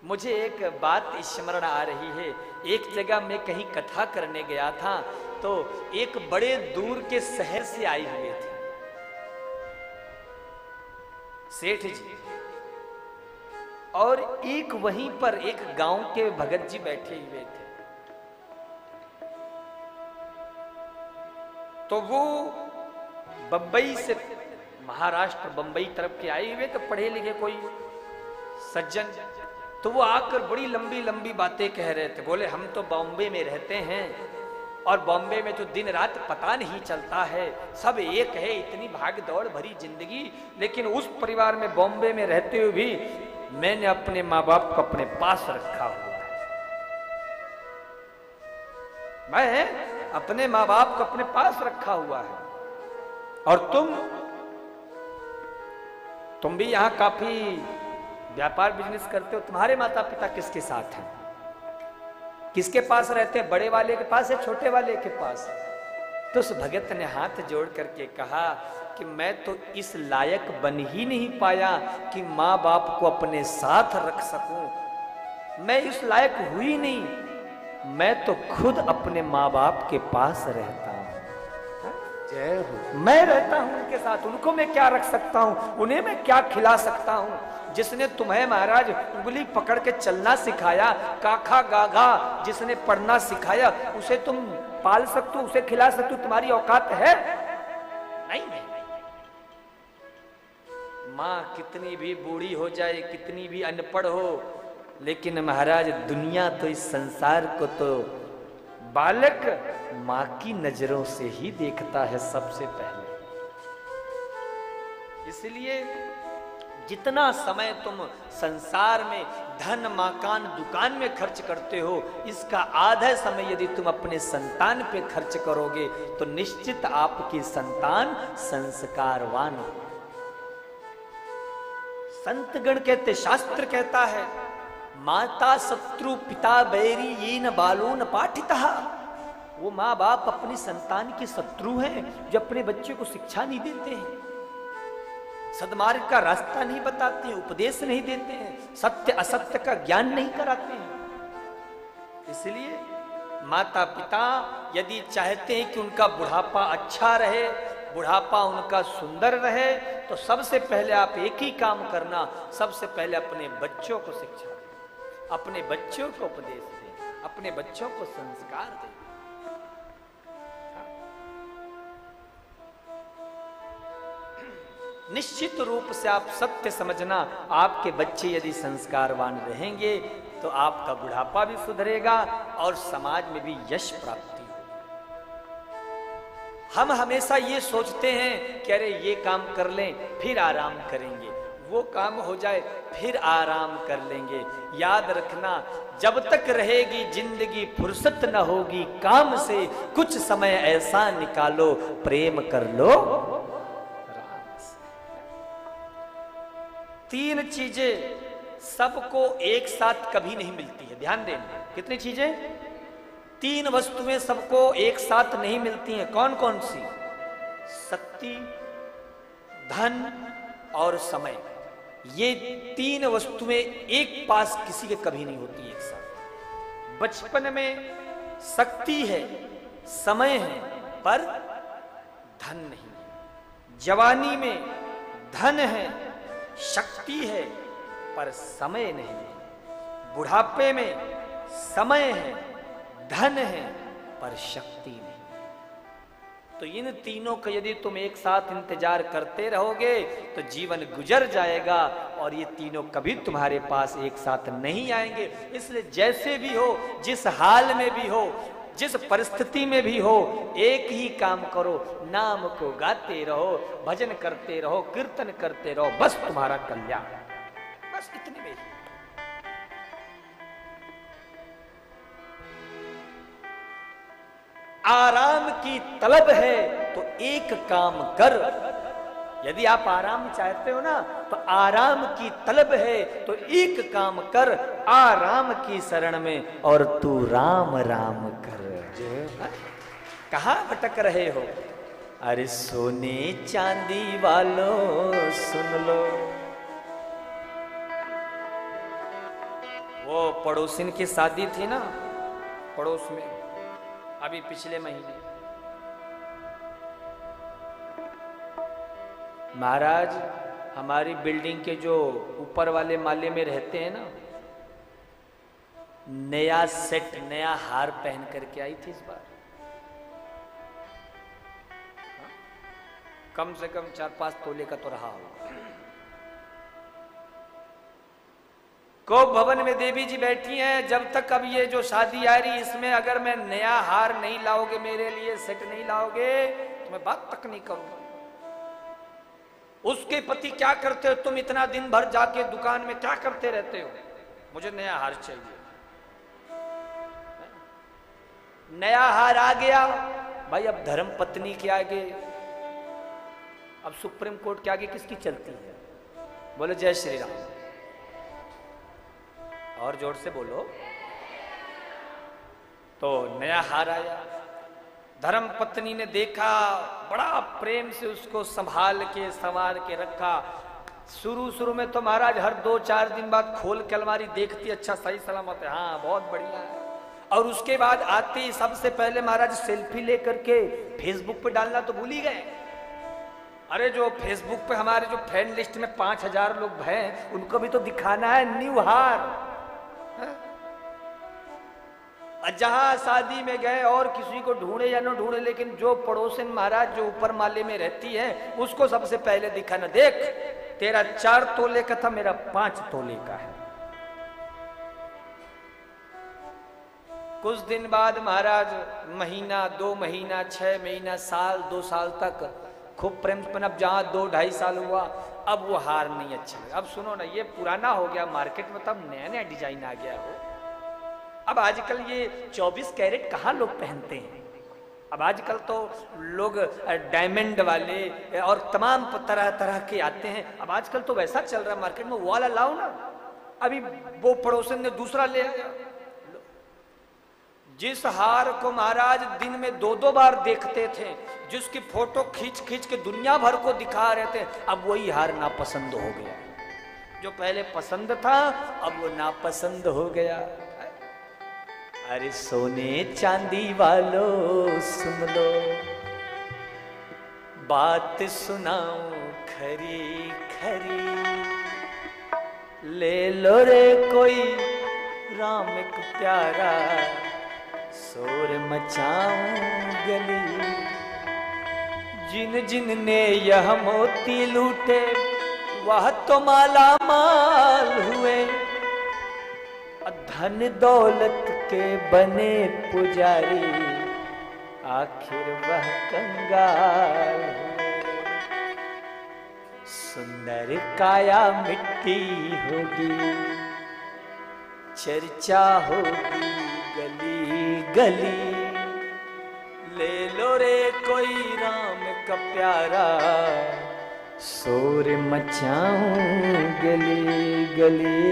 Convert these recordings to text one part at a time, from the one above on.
मुझे एक बात स्मरण आ रही है। एक जगह मैं कहीं कथा करने गया था, तो एक बड़े दूर के शहर से आए हुए थे सेठ जी, और एक वहीं पर एक गांव के भगत जी बैठे हुए थे। तो वो बंबई से, महाराष्ट्र बंबई तरफ के आए हुए, तो पढ़े लिखे कोई सज्जन, तो वो आकर बड़ी लंबी लंबी बातें कह रहे थे। बोले हम तो बॉम्बे में रहते हैं और बॉम्बे में तो दिन रात पता नहीं चलता है, सब एक है, इतनी भाग दौड़ भरी जिंदगी, लेकिन उस परिवार में बॉम्बे में रहते हुए भी मैंने अपने माँ बाप को अपने पास रखा हुआ है। मैं अपने माँ बाप को अपने पास रखा हुआ है। और तुम भी यहां काफी व्यापार बिजनेस करते हो। तुम्हारे माता पिता किसके साथ हैं, किसके पास रहते हैं? बड़े वाले के पास है, छोटे वाले के पास? तो उस भगत ने हाथ जोड़ करके कहा कि मैं तो इस लायक बन ही नहीं पाया कि माँ बाप को अपने साथ रख सकूं। मैं इस लायक हुई नहीं, मैं तो खुद अपने माँ बाप के पास रहता हूं। जय हो। मैं रहता हूं उनके साथ, उनको मैं क्या रख सकता हूं, उन्हें मैं क्या खिला सकता हूं? जिसने तुम्हें महाराज उंगली पकड़ के चलना सिखाया, काखा गाघा जिसने पढ़ना सिखाया, उसे तुम पाल सकते हो, उसे खिला सकते हो? तुम्हारी औकात है? नहीं। माँ कितनी भी बूढ़ी हो जाए, कितनी भी अनपढ़ हो, लेकिन महाराज दुनिया तो, इस संसार को तो बालक माँ की नजरों से ही देखता है सबसे पहले। इसलिए जितना समय तुम संसार में धन मकान दुकान में खर्च करते हो, इसका आधा समय यदि तुम अपने संतान पे खर्च करोगे तो निश्चित आपकी संतान संस्कारवान हो। संतगण कहते, शास्त्र कहता है, माता शत्रु पिता बैरी ये न बालो न पाठितः। वो माँ बाप अपनी संतान के शत्रु हैं जो अपने बच्चे को शिक्षा नहीं देते हैं, सद्मार्ग का रास्ता नहीं बताते हैं, उपदेश नहीं देते हैं, सत्य असत्य का ज्ञान नहीं कराते हैं। इसलिए माता पिता यदि चाहते हैं कि उनका बुढ़ापा अच्छा रहे, बुढ़ापा उनका सुंदर रहे, तो सबसे पहले आप एक ही काम करना, सबसे पहले अपने बच्चों को शिक्षा दें, अपने बच्चों को उपदेश दें, अपने बच्चों को संस्कार दें। निश्चित रूप से आप सत्य समझना, आपके बच्चे यदि संस्कारवान रहेंगे तो आपका बुढ़ापा भी सुधरेगा और समाज में भी यश प्राप्ति होगी। हम हमेशा ये सोचते हैं कि अरे ये काम कर लें फिर आराम करेंगे, वो काम हो जाए फिर आराम कर लेंगे। याद रखना, जब तक रहेगी जिंदगी फुर्सत न होगी काम से, कुछ समय ऐसा निकालो प्रेम कर लो राम से। तीन चीजें सबको एक साथ कभी नहीं मिलती है, ध्यान देना। कितनी चीजें? तीन वस्तुएं सबको एक साथ नहीं मिलती हैं। कौन कौन सी? शक्ति, धन और समय। ये तीन वस्तुएं एक पास किसी के कभी नहीं होती एक साथ। बचपन में शक्ति है, समय है, पर धन नहीं है। जवानी में धन है, शक्ति है, पर समय नहीं है। बुढ़ापे में समय है, धन है, पर शक्ति नहीं। तो इन तीनों का यदि तुम एक साथ इंतजार करते रहोगे तो जीवन गुजर जाएगा और ये तीनों कभी तुम्हारे पास एक साथ नहीं आएंगे। इसलिए जैसे भी हो, जिस हाल में भी हो, जिस परिस्थिति में भी हो, एक ही काम करो, नाम को गाते रहो, भजन करते रहो, कीर्तन करते रहो, बस तुम्हारा कल्याण। बस इतनी में आराम की तलब है तो एक काम कर। यदि आप आराम चाहते हो ना, तो आराम की तलब है तो एक काम कर, आराम की शरण में और तू राम राम कर। कहां भटक रहे हो? अरे सोने चांदी वालों सुन लो, वो पड़ोसिन की शादी थी ना पड़ोस में, अभी पिछले महीने। महाराज हमारी बिल्डिंग के जो ऊपर वाले माले में रहते हैं ना, नया सेट नया हार पहन करके आई थी इस बार। कम से कम 4-5 तोले का तो रहा होगा। को भवन में देवी जी बैठी हैं, जब तक अब ये जो शादी आ रही इसमें अगर मैं नया हार नहीं लाओगे, मेरे लिए सेट नहीं लाओगे तो मैं बात तक नहीं करूंगा। उसके पति क्या करते हो तुम, इतना दिन भर जाके दुकान में क्या करते रहते हो, मुझे नया हार चाहिए। नया हार आ गया भाई, अब धर्म पत्नी के आगे, अब सुप्रीम कोर्ट के आगे किसकी चलती है? बोलो जय श्री राम, और जोर से बोलो। तो नया हार आया, धर्म पत्नी ने देखा, बड़ा प्रेम से उसको संभाल के संवार के रखा। शुरू में तो महाराज हर 2-4 दिन बाद खोल के अलमारी देखती, अच्छा सही सलामत है, हाँ बहुत बढ़िया है। और उसके बाद आते ही सबसे पहले महाराज सेल्फी लेकर के फेसबुक पे डालना तो भूल ही गए। अरे जो फेसबुक पे हमारे जो फ्रेंड लिस्ट में 5000 लोग हैं, उनको भी तो दिखाना है न्यू हार। जहां शादी में गए और किसी को ढूंढे या न ढूंढे, लेकिन जो पड़ोसन महाराज जो ऊपर माले में रहती है उसको सबसे पहले दिखाना, देख तेरा 4 तोले का था, मेरा 5 तोले का है। कुछ दिन बाद महाराज महीना 2 महीना 6 महीना साल 2 साल तक खूब प्रेम, अब जहां 2-2.5 साल हुआ अब वो हार नहीं अच्छा लगा। अब सुनो ना, ये पुराना हो गया मार्केट में, तब नया नया डिजाइन आ गया हो। अब आजकल ये 24 कैरेट कहाँ लोग पहनते हैं, अब आजकल तो लोग डायमंड वाले और तमाम तरह तरह के आते हैं। अब आजकल तो वैसा चल रहा है मार्केट में, वो वाला लाओ ना। अभी वो पड़ोसन ने दूसरा ले आया, जिस हार को महाराज दिन में 2-2 बार देखते थे, जिसकी फोटो खींच खींच के दुनिया भर को दिखा रहे थे, अब वही हार नापसंद हो गया। जो पहले पसंद था अब वो नापसंद हो गया। अरे सोने चांदी वालों सुन लो, बात सुनाऊं खरी खरी, ले लो रे कोई राम एक प्यारा, शोर मचाऊं गली। जिन जिन ने यह मोती लूटे वह तो माला माल हुए, धन दौलत के बने पुजारी, आखिर वह कंगाल हुए। सुंदर काया मिट्टी होगी, चर्चा होगी गली गली, ले लो रे कोई राम का प्यारा, शोर मचाऊं गली गली,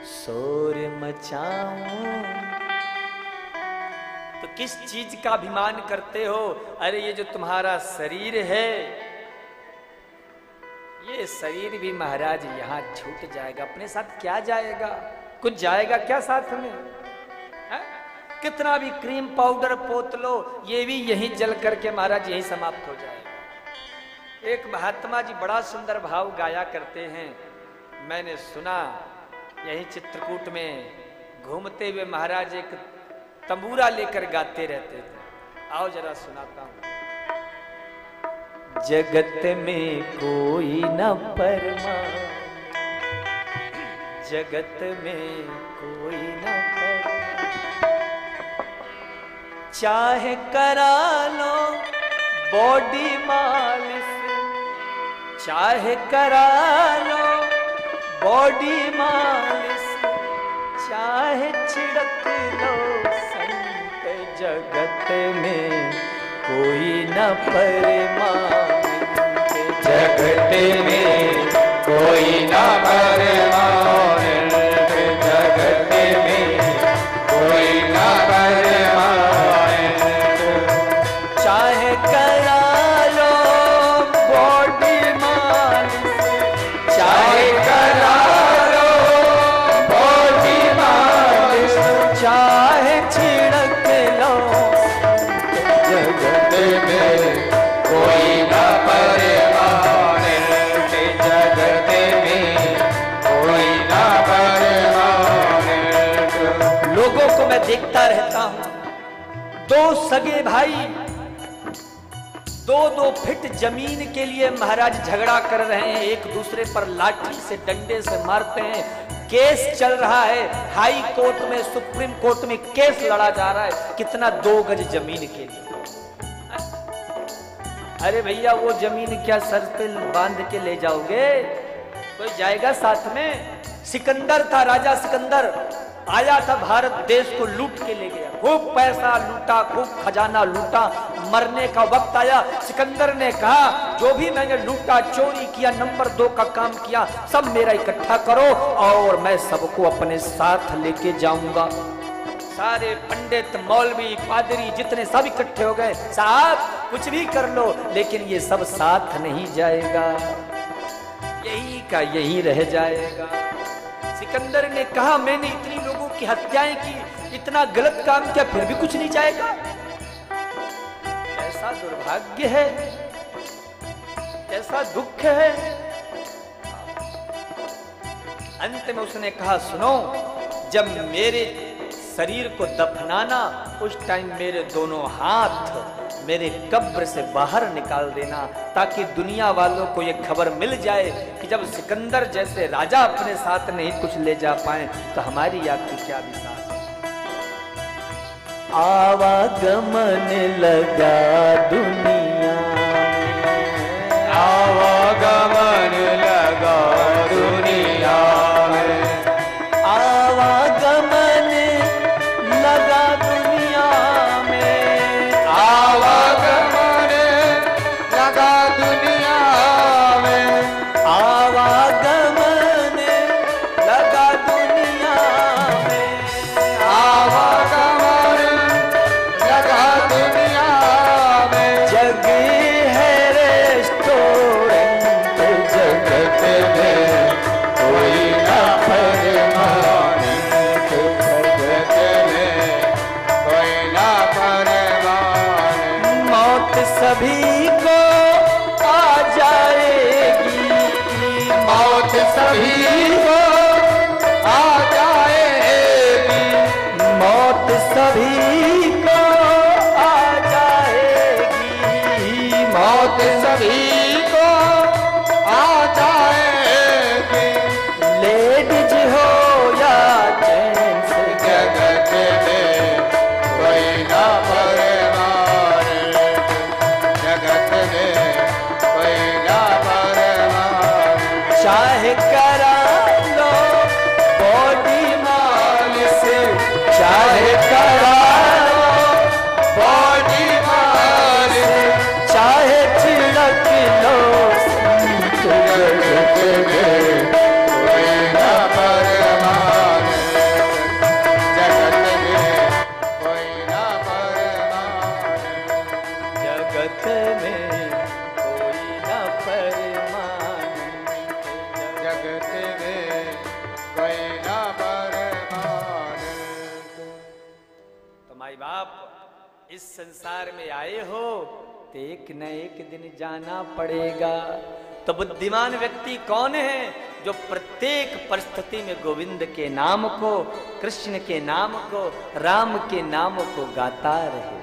शोर मचाऊं। तो किस चीज का अभिमान करते हो? अरे ये जो तुम्हारा शरीर है, ये शरीर भी महाराज यहाँ छूट जाएगा, अपने साथ क्या जाएगा? कुछ जाएगा क्या साथ में? है? कितना भी क्रीम पाउडर पोत लो, ये भी यहीं जल करके महाराज यहीं समाप्त हो जाएगा। एक महात्मा जी बड़ा सुंदर भाव गाया करते हैं, मैंने सुना यही चित्रकूट में घूमते हुए महाराज एक तंबूरा लेकर गाते रहते थे। आओ जरा सुनाता हूं। जगत में कोई न परमाने, जगत में कोई न परमाने, चाहे करा लो बॉडी मालिश, चाहे करा लो बॉडी मालिश, चाहे छिड़क लो संत, जगत में कोई न परमाने, जगत में कोई न परमाने, जगत में कोई न परमाने, चाहे करा लो बॉडी मालिश, चाहे करा लो रहा हूं। दो सगे भाई 2-2 फीट जमीन के लिए महाराज झगड़ा कर रहे हैं, एक दूसरे पर लाठी से डंडे से मारते हैं। केस चल रहा है हाई कोर्ट में, सुप्रीम कोर्ट में केस लड़ा जा रहा है। कितना 2 गज जमीन के लिए। अरे भैया वो जमीन क्या सर पे बांध के ले जाओगे? कोई जाएगा साथ में? सिकंदर था, राजा सिकंदर आया था, भारत देश को लूट के ले गया, खूब पैसा लूटा, खूब खजाना लूटा। मरने का वक्त आया, सिकंदर ने कहा जो भी मैंने लूटा, चोरी किया, नंबर 2 का काम किया, सब मेरा इकट्ठा करो और मैं सबको अपने साथ लेके जाऊंगा। सारे पंडित, मौलवी, पादरी जितने सब इकट्ठे हो गए। साहब कुछ भी कर लो लेकिन ये सब साथ नहीं जाएगा, यही का यही रह जाएगा। सिकंदर ने कहा मैंने इतनी लोगों की हत्याएं की, इतना गलत काम किया, फिर भी कुछ नहीं जाएगा। ऐसा दुर्भाग्य है, ऐसा दुख है। अंत में उसने कहा सुनो, जब मेरे शरीर को दफनाना उस टाइम मेरे दोनों हाथ मेरे कब्र से बाहर निकाल देना, ताकि दुनिया वालों को यह खबर मिल जाए कि जब सिकंदर जैसे राजा अपने साथ नहीं कुछ ले जा पाए तो हमारी आपकी क्या विशाल। आवागमन लगा दुनिया, आवागमन लगा दुनिया में, आवागमन लगा दुनिया में, आवागमन लगा दुनिया में, आवागमन लगा दुनिया में, आवागमन लगा दुनिया में। जग है रेस्टोरेंट जगत में, कोई ना परमानंद जगत में, कोई ना परमानंद। मौत सभी को आ जाएगी, मौत सभी को आ जाएगी, मौत सभी को आ जाएगी, मौत सभी को आ जाएगी। लेडीज हो या जेंट्स जगत में कोई ना परमानंद, जगत में कोई ना परमानंद। चाहे करा लो बॉडी मालिश, चाहे करा लो बॉडी मालिश, चाहे छिड़क लो जगत में कोई ना परमानंद, जगत में कोई ना परमानंद। जगत में कोई न परमानंद, जगत में कोई ना परमानंद। तो माई बाप इस संसार में आए हो तो एक न एक दिन जाना पड़ेगा। तो बुद्धिमान व्यक्ति कौन है? जो प्रत्येक परिस्थिति में गोविंद के नाम को, कृष्ण के नाम को, राम के नाम को गाता रहे।